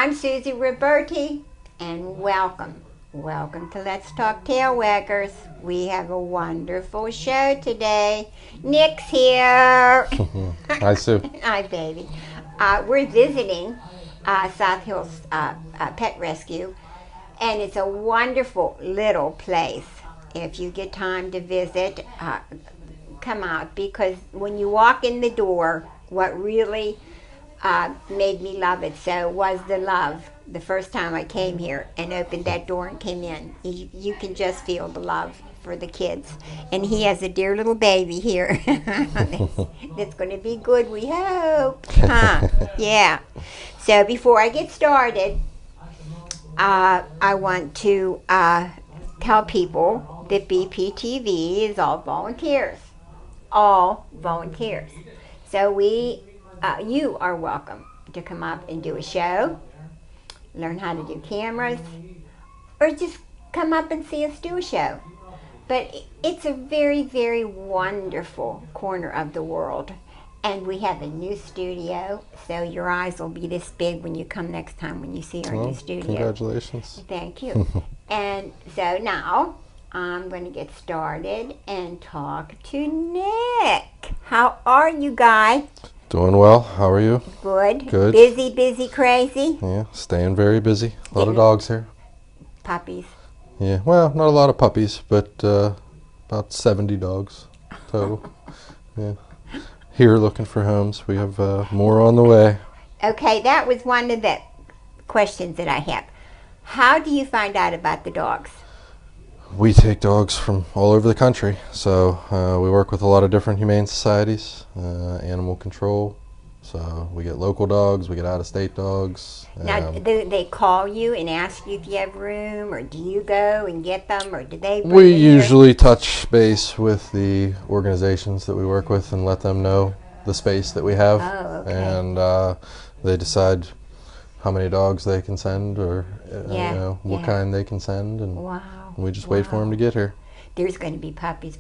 I'm Susie Roberti, and welcome. Welcome to Let's Talk Tail Waggers. We have a wonderful show today. Nick's here. Hi, Sue. Hi, baby. We're visiting South Hills Pet Rescue, and it's a wonderful little place. If you get time to visit, come out, because when you walk in the door, what really made me love it so was the love. The first time I came here and opened that door and came in, you can just feel the love for the kids. And he has a dear little baby here that's going to be good, we hope. Huh? Yeah. So before I get started, I want to tell people that BPTV is all volunteers. All volunteers. So you are welcome to come up and do a show, learn how to do cameras, or just come up and see us do a show. But it's a very, very wonderful corner of the world. And we have a new studio, so your eyes will be this big when you come next time when you see our new studio. Congratulations. Thank you. And so now I'm going to get started and talk to Nick. How are you guys? Doing well. How are you? Good. Good. Busy, busy, crazy? Yeah, staying very busy. A lot of dogs here. Puppies? Yeah, well, not a lot of puppies, but about 70 dogs total. Yeah. Here looking for homes. We have more on the way. Okay, that was one of the questions that I have. How do you find out about the dogs? We take dogs from all over the country. So we work with a lot of different humane societies, animal control. So we get local dogs, we get out-of-state dogs. Now, do they call you and ask you if you have room, or do you go and get them, or do they bring We them here? usually touch base with the organizations that we work with and let them know the space that we have. Oh, okay. And they decide how many dogs they can send, or what kind they can send. And Wow. we just wait for them to get here. There's going to be puppies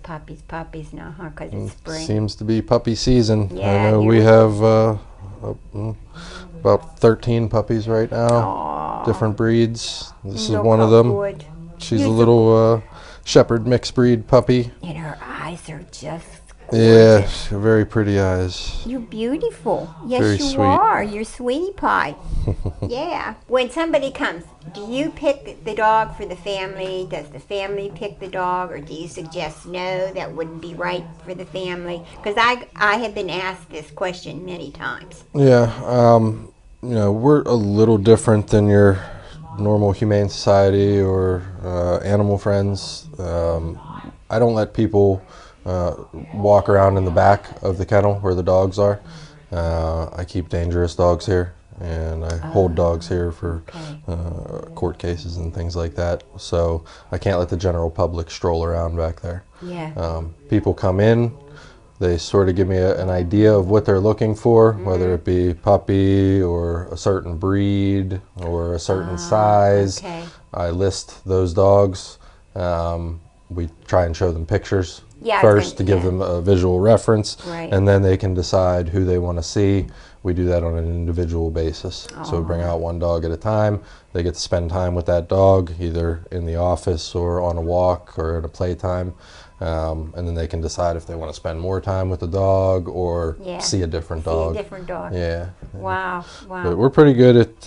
now, huh? Because it's spring. Seems to be puppy season. Yeah, I know we have about 13 puppies right now, Aw. different breeds. This is Look one of how them. good. She's You're a so little shepherd mixed breed puppy. And her eyes are just Yeah, gorgeous. very pretty eyes. You're beautiful. Yes, Very you sweet. are. You're sweetie pie. Yeah. When somebody comes, do you pick the dog for the family? Does the family pick the dog? Or do you suggest no, that wouldn't be right for the family? Because I have been asked this question many times. Yeah, we're a little different than your normal humane society or animal friends. I don't let people walk around in the back of the kennel where the dogs are. I keep dangerous dogs here, and I hold dogs here for court cases and things like that. So I can't let the general public stroll around back there. Yeah. People come in, they sort of give me an idea of what they're looking for, whether it be puppy or a certain breed or a certain size. Okay. I list those dogs. We try and show them pictures Yeah, first to give them a visual reference, Right. and then they can decide who they want to see. We do that on an individual basis. So we bring out one dog at a time. They get to spend time with that dog, either in the office or on a walk or at a playtime. And then they can decide if they want to spend more time with the dog or see a different dog. See a different dog. Yeah. Wow. Wow. But we're pretty good at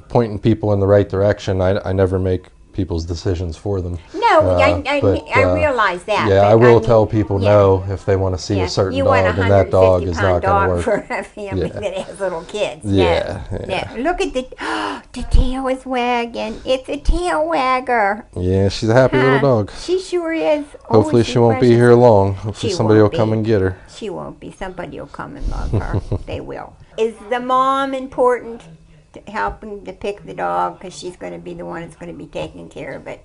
pointing people in the right direction. I never make people's decisions for them. No, I realize that. Yeah, but I will tell people no if they want to see Yeah, a certain you want dog, and that dog is not going to for work. a family that has little kids. Yeah, No. yeah. No. Look at the tail is wagging. It's a tail wagger. Yeah, she's a happy little dog. She sure is. Hopefully she won't be precious. here long. Hopefully She somebody will won't come be. and get her. She won't be. Somebody will come and love her. They will. Is the mom important to helping to pick the dog, because she's going to be the one that's going to be taking care of it?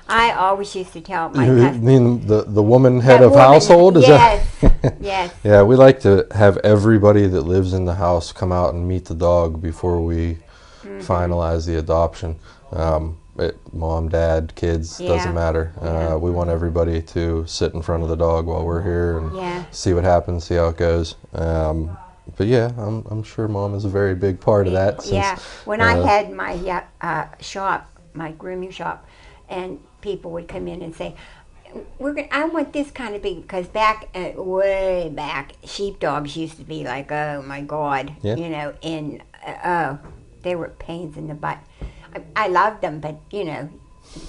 I always used to tell my You customers. mean the woman head That of woman, household? Is yes, that? yes. Yeah, we like to have everybody that lives in the house come out and meet the dog before we finalize the adoption. Mom, dad, kids, Yeah. doesn't matter. Yeah. We want everybody to sit in front of the dog while we're here and Yeah. see what happens, see how it goes. but yeah, I'm sure Mom is a very big part of that. Since, Yeah, when I had my shop, my grooming shop, and people would come in and say, I want this kind of big, because way back, sheepdogs used to be like, oh my God, Yeah. you know, and oh, they were pains in the butt. I loved them, but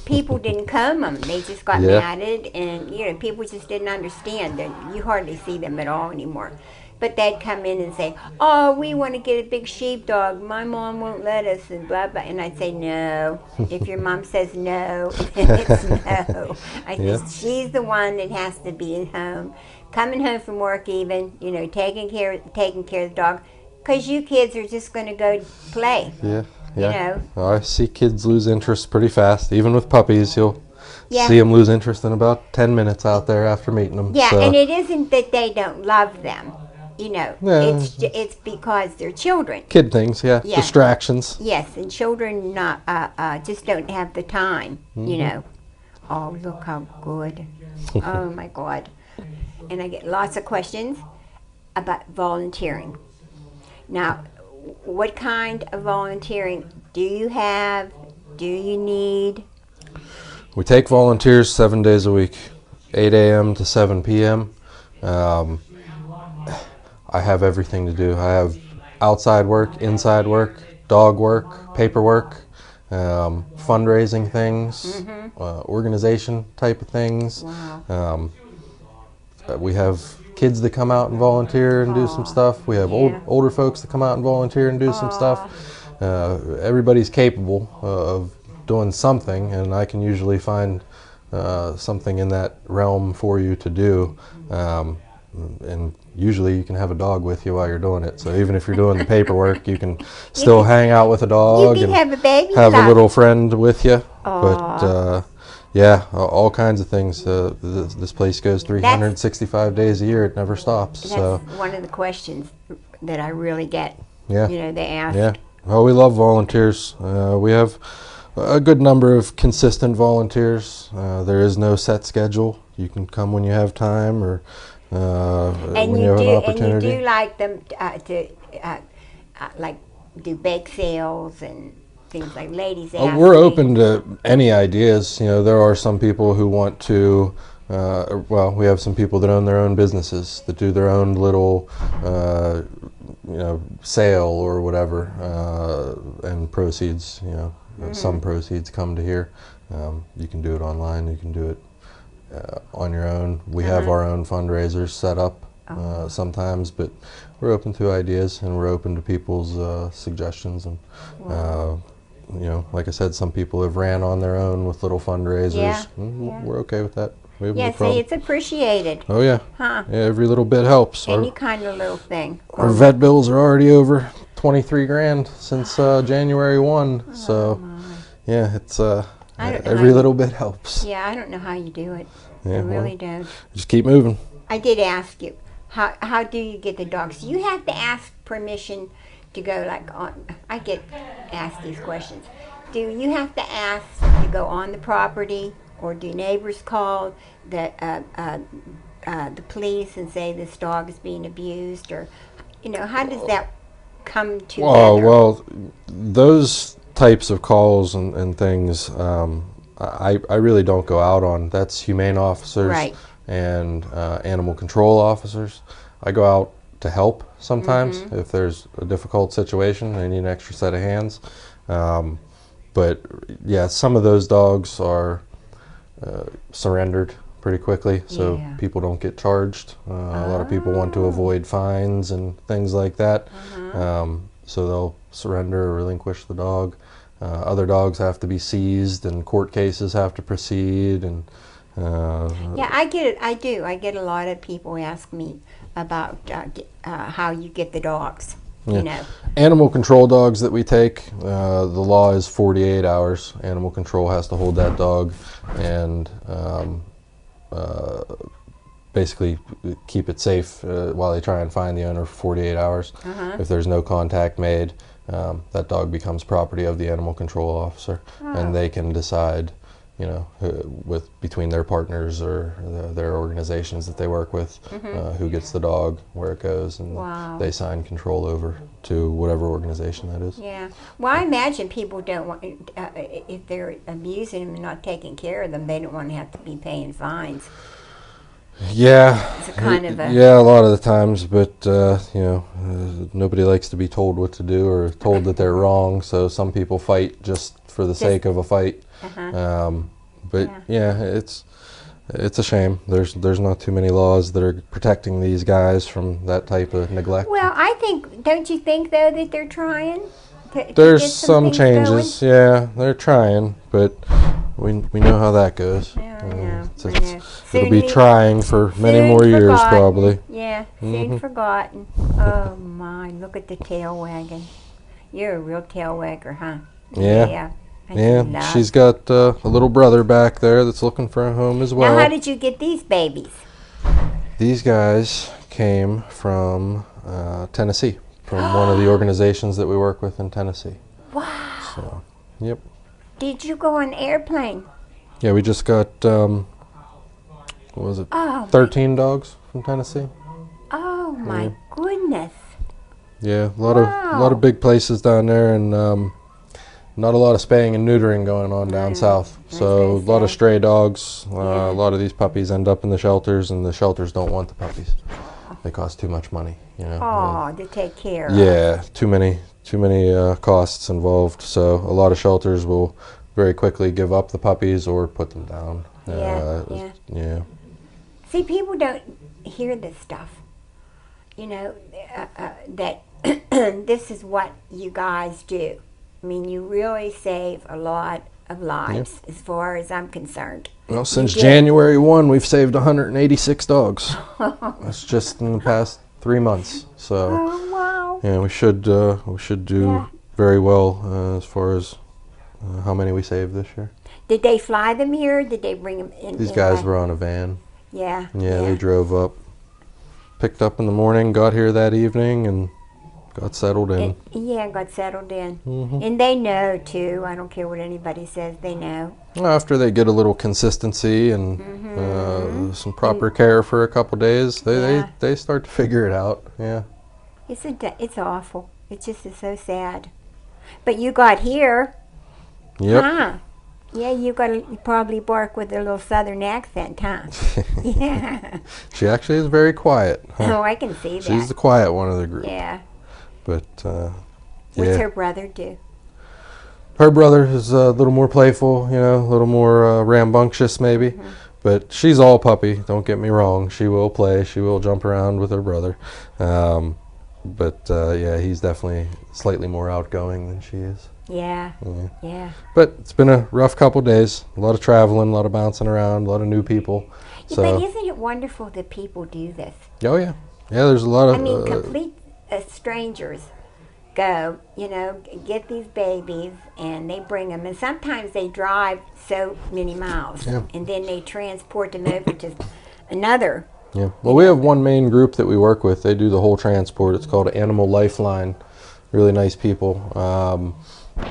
people didn't comb them. They just got Yeah. matted, and people just didn't understand that you hardly see them at all anymore. But they'd come in and say, "Oh, we want to get a big sheepdog. My mom won't let us," and blah blah. And I'd say, "No. If your mom says no, it's no." Yeah. She's the one that has to be at home, coming home from work, even taking care of the dog, because you kids are just going to go play. Yeah. You know. I see kids lose interest pretty fast. Even with puppies, you'll Yeah. see them lose interest in about 10 minutes out there after meeting them. Yeah, So, and it isn't that they don't love them. Yeah. It's because they're children. kid things, yeah. Yeah. Distractions. Yes, and children not just don't have the time. Oh, look how good! Oh my God! And I get lots of questions about volunteering. Now, what kind of volunteering do you have? Do you need? We take volunteers 7 days a week, 8 a.m. to 7 p.m. I have everything to do. I have outside work, inside work, dog work, paperwork, fundraising things, organization type of things. Wow. We have kids that come out and volunteer and do some stuff. We have older folks that come out and volunteer and do some stuff. Everybody's capable of doing something, and I can usually find something in that realm for you to do. And usually you can have a dog with you while you're doing it. So even if you're doing the paperwork, you can still hang out with a dog You can and have a baby. have a dog. little friend with you. Aw. But yeah, all kinds of things. This place goes 365 days a year. It never stops. That's So one of the questions that I really get. yeah, They ask. yeah. Oh, we love volunteers. We have a good number of consistent volunteers. There is no set schedule. You can come when you have time, or when you have an opportunity. And you do like them to like do bake sales and things like ladies. We're open to any ideas. There are some people who want to. We have some people that own their own businesses that do their own little, sale or whatever, and proceeds. Some proceeds come to here. You can do it online. You can do it on your own. We have our own fundraisers set up sometimes, but we're open to ideas and we're open to people's suggestions. And like I said, some people have ran on their own with little fundraisers. Yeah. We're okay with that. We have no Yeah, problem. see, it's appreciated. Oh yeah. Huh. Yeah, every little bit helps. Any kind of little thing. Our vet bills are already over 23 grand since January 1. So yeah, it's I don't know every how little bit helps. Yeah, I don't know how you do it. I Yeah, really don't. Just keep moving. I did ask you, how do you get the dogs? You have to ask permission to go I get asked these questions. Do you have to ask to go on the property, or do neighbors call the police and say this dog is being abused, or how does that come together? Well, those types of calls and things, I really don't go out on. That's humane officers Right. and animal control officers. I go out to help sometimes if there's a difficult situation and they need an extra set of hands. But yeah, some of those dogs are surrendered pretty quickly, so Yeah. people don't get charged. A lot of people want to avoid fines and things like that, so they'll surrender or relinquish the dog. Other dogs have to be seized, and court cases have to proceed. And Yeah, I get it. I do. I get a lot of people ask me about how you get the dogs. Animal control dogs that we take, the law is 48 hours. Animal control has to hold that dog and basically keep it safe while they try and find the owner for 48 hours. If there's no contact made, that dog becomes property of the animal control officer, and they can decide with between their partners or their organizations that they work with, who gets the dog, where it goes, and Wow. they sign control over to whatever organization that is. Yeah. Well, I imagine people don't want, if they're abusing them and not taking care of them, they don't want to have to be paying fines. Yeah, It's a kind of a... yeah, a lot of the times, but nobody likes to be told what to do or told that they're wrong. So some people fight just for the sake of a fight. But yeah, it's a shame. There's not too many laws that are protecting these guys from that type of neglect. Well, don't you think though that they're trying? To There's get some things changes. going? Yeah, they're trying, but we know how that goes. Yeah, I know. It'll be trying for many more years, forgotten. probably. Yeah, soon forgotten. Oh my! Look at the tail wagging. You're a real tail wagger, huh? Yeah. I Yeah, love. she's got a little brother back there that's looking for a home as well. Now, how did you get these babies? These guys came from Tennessee, from one of the organizations that we work with in Tennessee. Wow! So, yep. Did you go on an airplane? Yeah, we just got, what was it, Oh, 13 dogs from Tennessee. oh my goodness! Yeah, a lot Wow. of big places down there, and not a lot of spaying and neutering going on down south. So a lot of stray dogs. A lot of these puppies end up in the shelters, and the shelters don't want the puppies. They cost too much money, Oh, to take care of. Yeah, too many costs involved. So a lot of shelters will very quickly give up the puppies or put them down. Yeah. See, people don't hear this stuff. That this is what you guys do. I mean, you really save a lot of lives, as far as I'm concerned. Well, since January 1, we've saved 186 dogs. That's just in the past 3 months. So, Oh, wow. yeah, we should do very well as far as how many we saved this year. Did they fly them here? Did they bring them in? These guys were on a van. Yeah. Yeah, they drove up, picked up in the morning, got here that evening, and got settled in. Got settled in. And they know, too. I don't care what anybody says. They know. After they get a little consistency and some proper care for a couple days, they start to figure it out. Yeah. It's awful. It just is so sad. But you got here. Yep. Huh? Yeah, you probably bark with a little southern accent, huh? Yeah. She actually is very quiet. Oh, I can see that. She's the quiet one of the group. Yeah. But What's her brother do? Her brother is a little more playful, a little more rambunctious maybe. But she's all puppy, don't get me wrong. She will play, she will jump around with her brother. He's definitely slightly more outgoing than she is. Yeah. Yeah. Yeah. But it's been a rough couple days. A lot of traveling, a lot of bouncing around, a lot of new people. Yeah, but isn't it wonderful that people do this? Oh yeah. Yeah, there's a lot of... I mean, complete strangers go, get these babies, and they bring them. And sometimes they drive so many miles, and then they transport them over to another. Yeah. Well, we have one main group that we work with. They do the whole transport. It's called Animal Lifeline. Really nice people.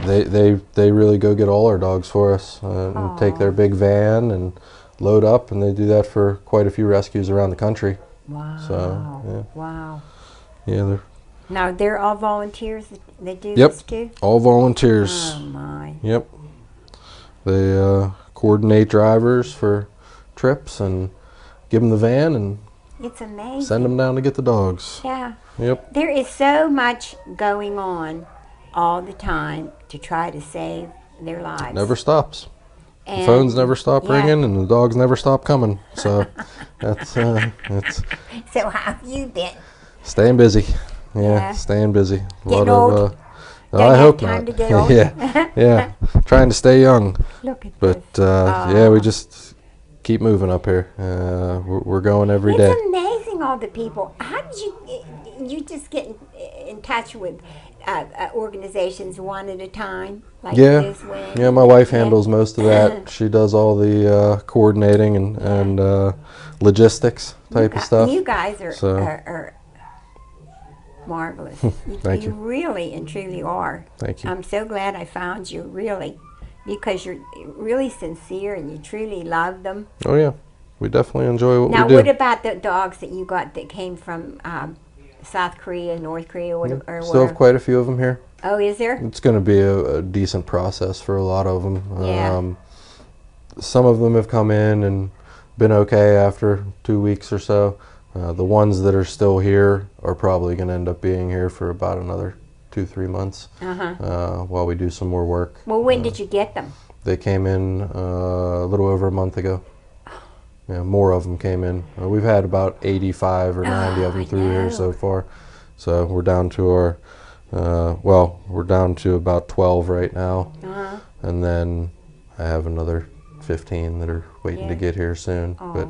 They really go get all our dogs for us and take their big van and load up, and they do that for quite a few rescues around the country. Wow. So, yeah. Wow. Yeah, Now, they're all volunteers that do Yep. this too? All volunteers. Oh, my. Yep. They coordinate drivers for trips and give them the van and It's amazing. send them down to get the dogs. Yeah. Yep. There is so much going on all the time to try to save their lives. Never stops. And The phones never stop ringing, and the dogs never stop coming. So that's So how have you been? staying busy. Yeah, Yeah. staying busy. A Getting lot of. old? No, Don't I have hope time not. to get old? yeah. Trying to stay young, Look at but this. yeah, we just keep moving up here. We're going every day. It's amazing, all the people. How did you just get in touch with organizations one at a time, like Yeah, this way? yeah. My wife handles most of that. She does all the coordinating and logistics type of stuff. You guys are, So- are marvelous. Thank you you. really and truly are. Thank you. I'm so glad I found you, really. because you're really sincere and you truly love them. Oh yeah, we definitely enjoy what Now, we do. what about the dogs that you got that came from South Korea, North Korea, or Still where? have quite a few of them here. Oh, is there? It's going to be a decent process for a lot of them. Yeah. Some of them have come in and been okay after 2 weeks or so. The ones that are still here are probably going to end up being here for about another 2-3 months while we do some more work. Well, when did you get them? They came in a little over a month ago. Yeah, more of them came in. We've had about 85 or 90 of them through here so far. So we're down to our, we're down to about 12 right now. And then I have another 15 that are waiting to get here soon. But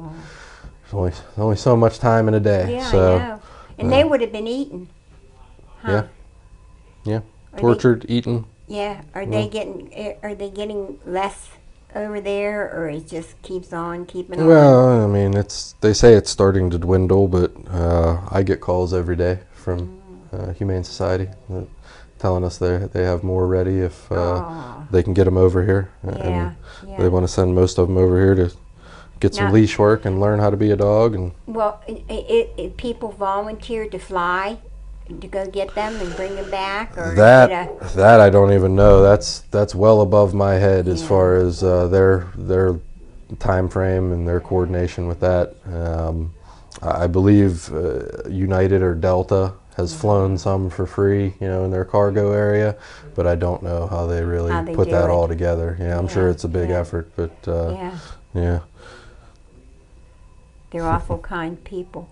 there's only so much time in a day. Yeah, so, I know. And they would have been eaten. Huh? Yeah. Tortured, eaten. Yeah. Are they getting less over there, or it just keeps on keeping on? Well, I mean, they say it's starting to dwindle, but I get calls every day from Humane Society telling us they have more ready if they can get them over here. And they want to send most of them over here to get some leash work and learn how to be a dog. And well, people volunteer to fly to go get them and bring them back, or that I don't even know. That's well above my head as far as their time frame and their coordination with that. I believe United or Delta has flown some for free, in their cargo area, but I don't know how they really put that all together. Yeah, I'm sure it's a big effort, but yeah. They're awful kind people.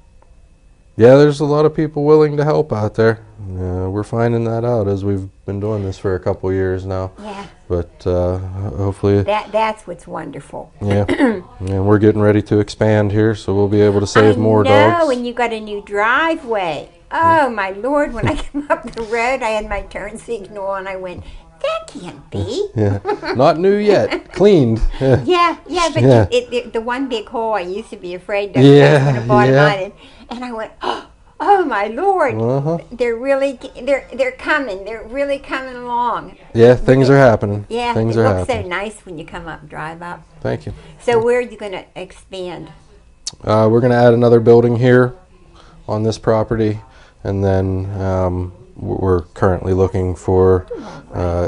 Yeah, there's a lot of people willing to help out there. We're finding that out as we've been doing this for a couple years now. Yeah. But hopefully... That's what's wonderful. Yeah. And we're getting ready to expand here, so we'll be able to save more dogs. I know, and you got a new driveway. Oh, my Lord, when I came up the road, I had my turn signal, and I went, that can't be. Yeah. Not new yet. Cleaned. Yeah, but the one big hole I used to be afraid of. And I went, oh my Lord, they're coming. They're really coming along. Yeah, things are happening. Yeah, things are happening. It looks so nice when you come up and drive up. Thank you. So where are you going to expand? We're going to add another building here on this property, and then we're currently looking for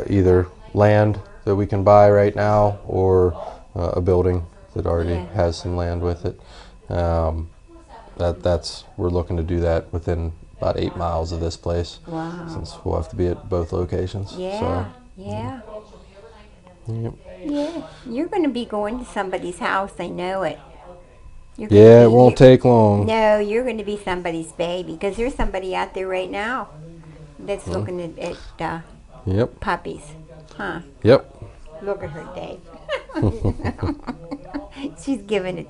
either land that we can buy right now or a building that already has some land with it. We're looking to do that within about 8 miles of this place. Wow. Since we'll have to be at both locations. Yeah. You're going to be going to somebody's house. I know it. It won't take long. No, you're going to be somebody's baby, because there's somebody out there right now that's looking at puppies. Huh? Yep. Look at her, Dave. She's giving it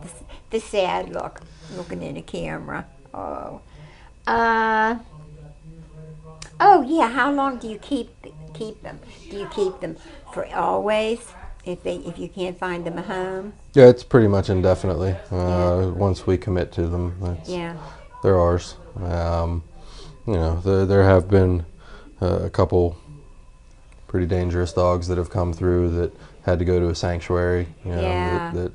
the sad look, looking in the camera. Oh. Yeah. How long do you keep them? Do you keep them for always if you can't find them a home? Yeah, it's pretty much indefinitely. Once we commit to them, they're ours. There have been a couple pretty dangerous dogs that have come through that had to go to a sanctuary, that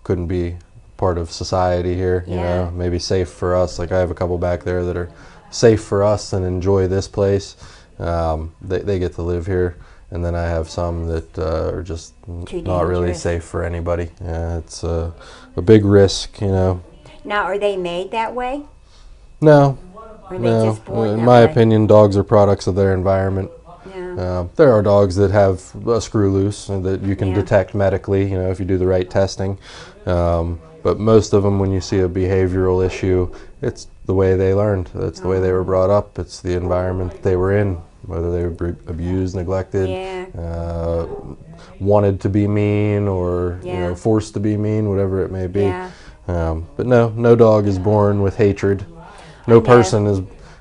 couldn't be part of society here, maybe safe for us. Like I have a couple back there that are safe for us and enjoy this place. They get to live here. And then I have some that are just not really safe for anybody. It's a big risk, Now, are they made that way? No. Or are they just born in that my way? opinion, dogs are products of their environment. Yeah. There are dogs that have a screw loose and that you can detect medically, if you do the right testing. But most of them, when you see a behavioral issue, it's the way they learned. It's the way they were brought up. It's the environment they were in, whether they were abused, neglected, wanted to be mean, or forced to be mean, whatever it may be. Yeah. But no dog is born with hatred. No person is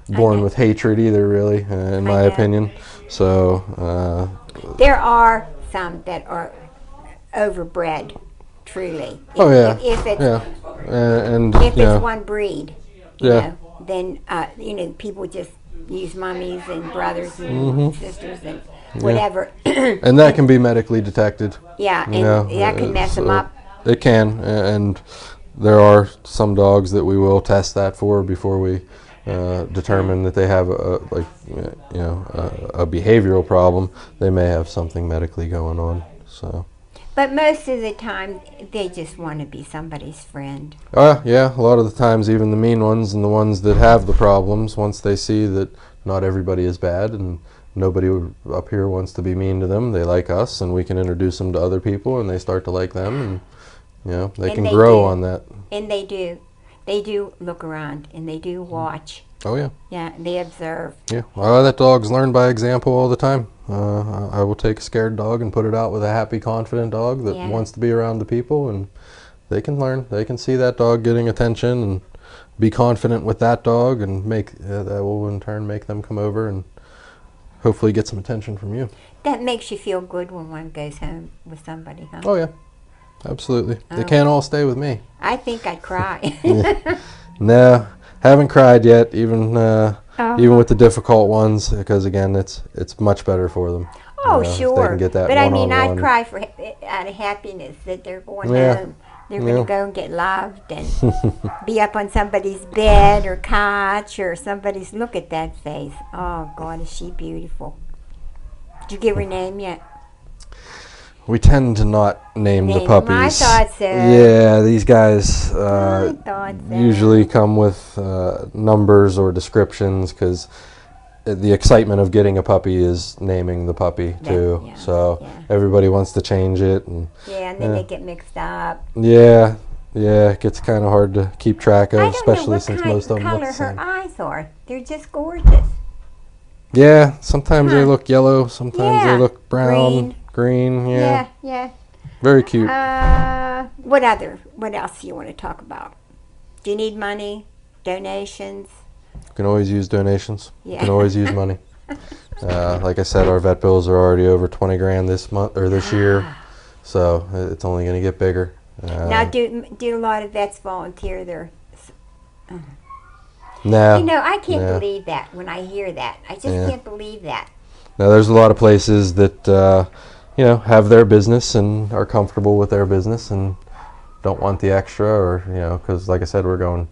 born with hatred either, really, in my opinion. So there are some that are overbred, truly. If it's one breed, then people just use mummies and brothers and sisters, and whatever. And that can be medically detected. Yeah, You and know, that can mess them up. It can, and there are some dogs that we will test that for before we determine that they have a behavioral problem. They may have something medically going on. So. But most of the time, they just want to be somebody's friend. Yeah, a lot of the times, even the mean ones and the ones that have the problems, once they see that not everybody is bad and nobody up here wants to be mean to them, they like us, and we can introduce them to other people, and they start to like them, and they can grow on that. And they do. They do look around, and they do watch. Oh, yeah. Yeah, they observe. Yeah, that dog's learned by example all the time. I will take a scared dog and put it out with a happy, confident dog that wants to be around the people, and they can learn. They can see that dog getting attention and be confident with that dog, and that will in turn make them come over and hopefully get some attention from you. That makes you feel good when one goes home with somebody, huh? Oh, yeah. Absolutely. They can't all stay with me. I think I'd cry. No, haven't cried yet, even with the difficult ones, because again, it's much better for them. Oh, If sure. they can get that but I mean, I'd one-on-one. cry out of happiness that they're going home. They're going to go and get loved and be up on somebody's bed or couch or somebody's. Look at that face. Oh, God, is she beautiful. Did you give her name yet? We tend to not name the puppies. I thought so. Yeah, these guys I thought so. usually come with numbers or descriptions, because the excitement of getting a puppy is naming the puppy too. Yeah, so everybody wants to change it, and and then they get mixed up. Yeah, it gets kind of hard to keep track of, I don't know especially what since kind most of them color look the same. her eyes are. They're just gorgeous. Yeah, sometimes they look yellow, sometimes they look brown, green. Yeah. Very cute. What else do you want to talk about? Do you need money? Donations? You can always use donations. Yeah. You can always use money. Like I said, our vet bills are already over 20 grand this month or this year, so it's only going to get bigger. Now, do a lot of vets volunteer their? No. I can't believe that when I hear that. I just can't believe that. Now, there's a lot of places that have their business and are comfortable with their business and don't want the extra, or because like I said, we're going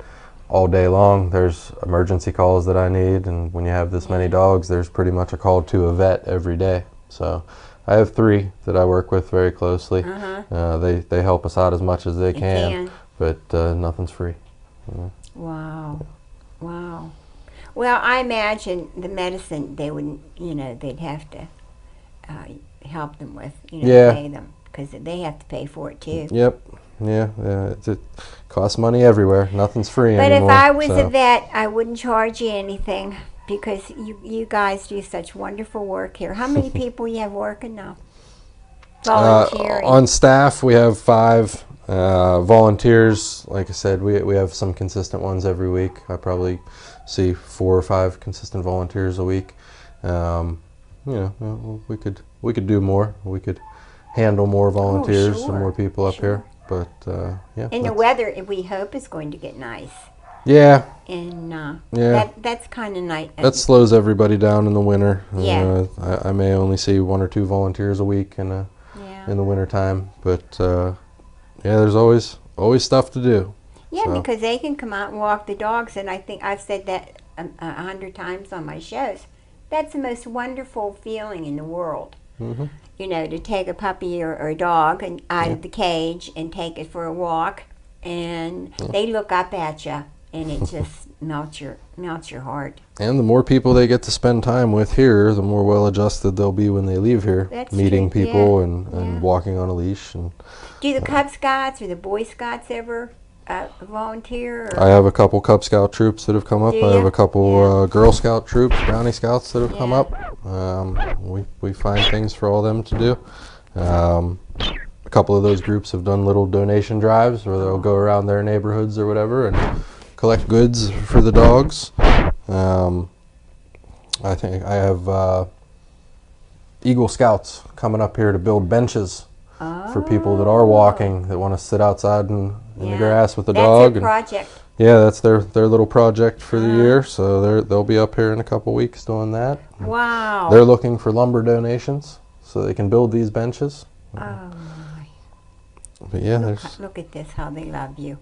all day long. There's emergency calls that I need, and when you have this many dogs, there's pretty much a call to a vet every day. So I have 3 that I work with very closely. They help us out as much as they can. But nothing's free. Wow. Well, I imagine the medicine they wouldn't, they'd have to help them with, pay them, because they have to pay for it too. Yep. Yeah. It costs money everywhere. Nothing's free anymore. But if I was a vet, I wouldn't charge you anything, because you guys do such wonderful work here. How many people you have working now? Volunteering. On staff, we have 5. Volunteers, like I said, we have some consistent ones every week. I probably see 4 or 5 consistent volunteers a week. We could do more. We could handle more volunteers and more people up here. But and the weather, we hope, is going to get nice. Yeah. And that's kind of nice. That slows everybody down in the winter. Yeah. I may only see 1 or 2 volunteers a week in the winter time, but there's always stuff to do. Yeah, because they can come out and walk the dogs, and I think I've said that 100 times on my shows. That's the most wonderful feeling in the world. Mm-hmm. To take a puppy or a dog out of the cage and take it for a walk, and they look up at you, and it just melts your heart. And the more people they get to spend time with here, the more well-adjusted they'll be when they leave here. That's meeting true. people and walking on a leash. And do the Cub Scouts or the Boy Scouts ever volunteer? Or? I have a couple Cub Scout troops that have come up. I have a couple Girl Scout troops, Brownie Scouts that have come up. We find things for all them to do. A couple of those groups have done little donation drives where they'll go around their neighborhoods or whatever and collect goods for the dogs. I think I have Eagle Scouts coming up here to build benches for people that are walking, that want to sit outside and in the grass with the That's dog. their project. Yeah, that's their little project for the year. So they'll be up here in a couple weeks doing that. Wow. They're looking for lumber donations so they can build these benches. Oh my. But yeah, Look at this, how they love you.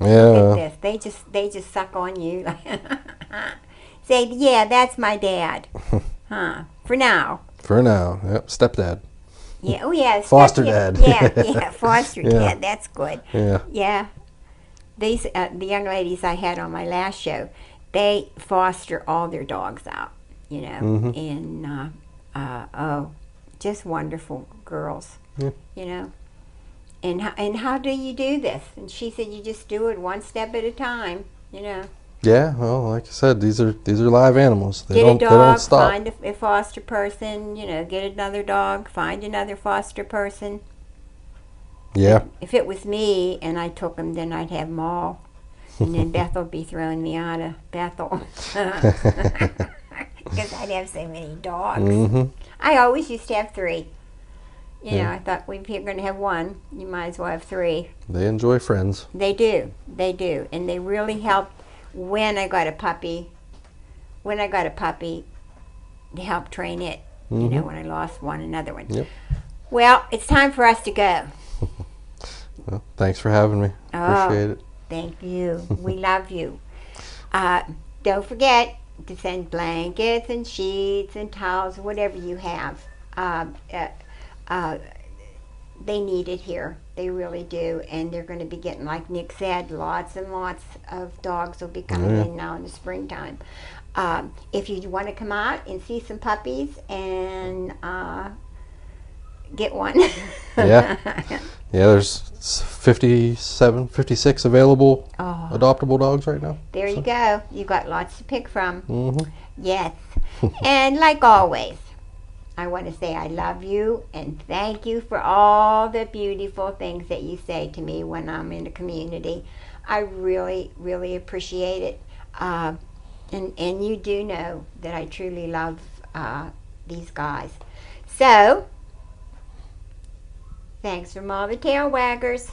yeah. Look at this. They just suck on you. Say, yeah, that's my dad. Huh. For now. For now, yep. Stepdad. Yeah. Oh yeah. Foster dad. Yeah. Foster Yeah. dad. That's good. Yeah. Yeah. These the young ladies I had on my last show, they foster all their dogs out. You know, Mhm. and just wonderful girls. Yeah. You know. And how do you do this? And she said, you just do it one step at a time. You know. Yeah, well, like I said, these are live animals. They Get don't a dog, they don't stop. find a foster person. You know, get another dog, find another foster person. Yeah. If it was me and I took them, then I'd have them all. And then Bethel would be throwing me out of Bethel. Because I'd have so many dogs. Mhm. I always used to have 3. You know, Yeah. I thought, well, if you're going to have 1, you might as well have 3. They enjoy friends. They do. They do. And they really helped when I got a puppy. When I got a puppy, to help train it. You know, when I lost one, another one. Yep. Well, it's time for us to go. Well, thanks for having me. Appreciate it. Thank you. We love you. Don't forget to send blankets and sheets and towels, whatever you have. They need it here. They really do. And they're going to be getting, like Nick said, lots and lots of dogs will be coming in now in the springtime. If you want to come out and see some puppies and get one. Yeah. Yeah, there's 57, 56 available adoptable dogs right now. There you go. You got lots to pick from. Mhm. Yes. And like always, I want to say I love you and thank you for all the beautiful things that you say to me when I'm in the community. I really, really appreciate it. And you do know that I truly love these guys. So, thanks from all the tail waggers.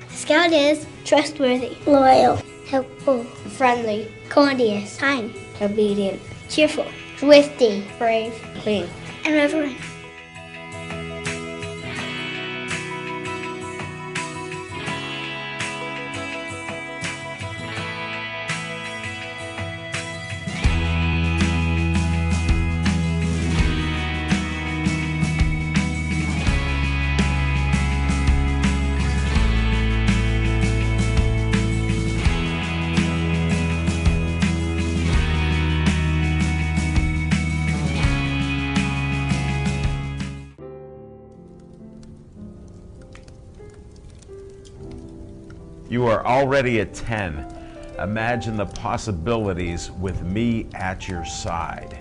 Scout is trustworthy, loyal, helpful, friendly, courteous, kind, obedient, cheerful, thrifty, brave, clean, and reverent. You are already at 10. Imagine the possibilities with me at your side.